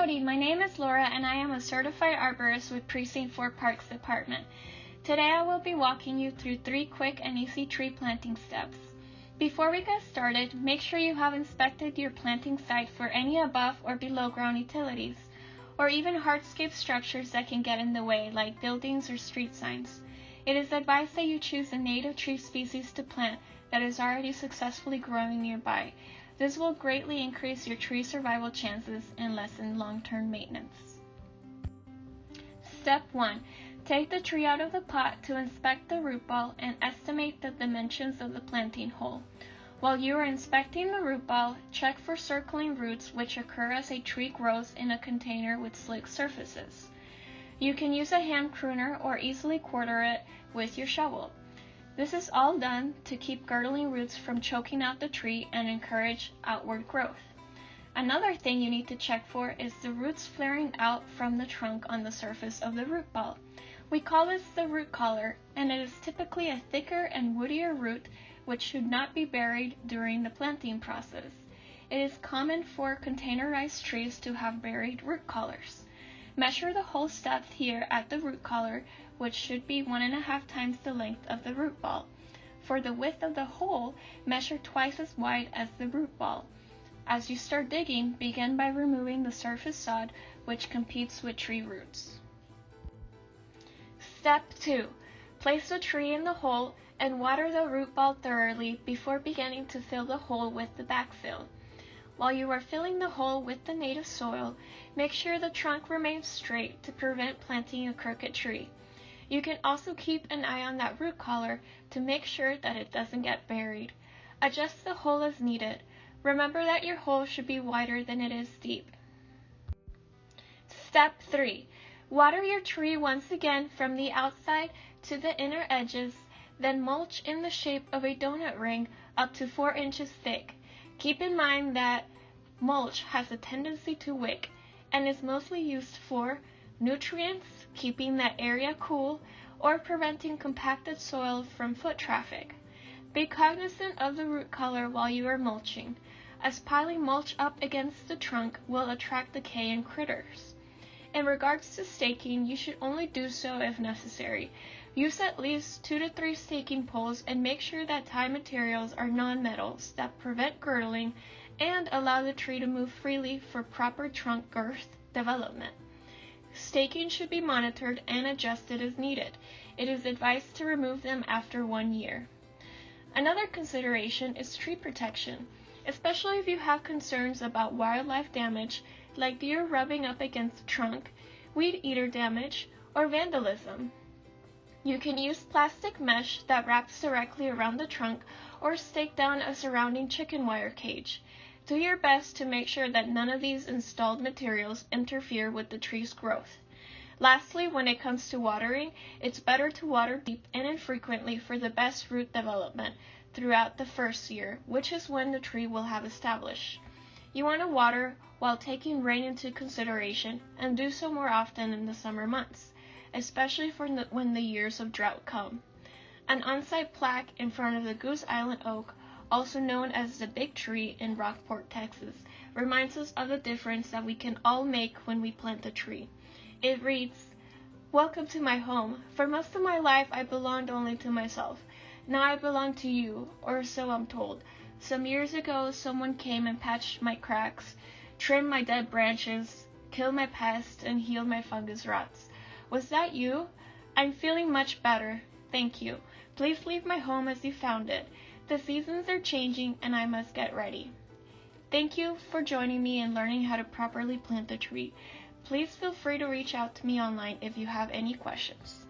Howdy, my name is Laura and I am a Certified Arborist with Precinct 4 Parks Department. Today I will be walking you through 3 quick and easy tree planting steps. Before we get started, make sure you have inspected your planting site for any above or below ground utilities, or even hardscape structures that can get in the way, like buildings or street signs. It is advised that you choose a native tree species to plant that is already successfully growing nearby. This will greatly increase your tree survival chances and lessen long-term maintenance. Step 1. Take the tree out of the pot to inspect the root ball and estimate the dimensions of the planting hole. While you are inspecting the root ball, check for circling roots which occur as a tree grows in a container with slick surfaces. You can use a hand pruner or easily quarter it with your shovel. This is all done to keep girdling roots from choking out the tree and encourage outward growth. Another thing you need to check for is the roots flaring out from the trunk on the surface of the root ball. We call this the root collar, and it is typically a thicker and woodier root which should not be buried during the planting process. It is common for containerized trees to have buried root collars. Measure the hole depth here at the root collar, which should be 1.5 times the length of the root ball. For the width of the hole, measure twice as wide as the root ball. As you start digging, begin by removing the surface sod, which competes with tree roots. Step 2. Place the tree in the hole and water the root ball thoroughly before beginning to fill the hole with the backfill. While you are filling the hole with the native soil, make sure the trunk remains straight to prevent planting a crooked tree. You can also keep an eye on that root collar to make sure that it doesn't get buried. Adjust the hole as needed. Remember that your hole should be wider than it is deep. Step 3. Water your tree once again from the outside to the inner edges, then mulch in the shape of a donut ring up to 4 inches thick. Keep in mind that mulch has a tendency to wick and is mostly used for nutrients, keeping that area cool, or preventing compacted soil from foot traffic. Be cognizant of the root collar while you are mulching, as piling mulch up against the trunk will attract decay and critters. In regards to staking, you should only do so if necessary. Use at least 2 to 3 staking poles and make sure that tie materials are non-metals that prevent girdling and allow the tree to move freely for proper trunk girth development. Staking should be monitored and adjusted as needed. It is advised to remove them after 1 year. Another consideration is tree protection, especially if you have concerns about wildlife damage like deer rubbing up against the trunk, weed eater damage, or vandalism. You can use plastic mesh that wraps directly around the trunk or stake down a surrounding chicken wire cage. Do your best to make sure that none of these installed materials interfere with the tree's growth. Lastly, when it comes to watering, it's better to water deep and infrequently for the best root development throughout the first year, which is when the tree will have established. You want to water while taking rain into consideration and do so more often in the summer months, especially when the years of drought come. An on-site plaque in front of the Goose Island oak, also known as the Big Tree in Rockport, Texas, reminds us of the difference that we can all make when we plant a tree. It reads, "Welcome to my home. For most of my life I belonged only to myself. Now I belong to you, or so I'm told. Some years ago someone came and patched my cracks, trimmed my dead branches, killed my pests, and healed my fungus rots. Was that you? I'm feeling much better. Thank you. Please leave my home as you found it. The seasons are changing and I must get ready." Thank you for joining me in learning how to properly plant a tree. Please feel free to reach out to me online if you have any questions.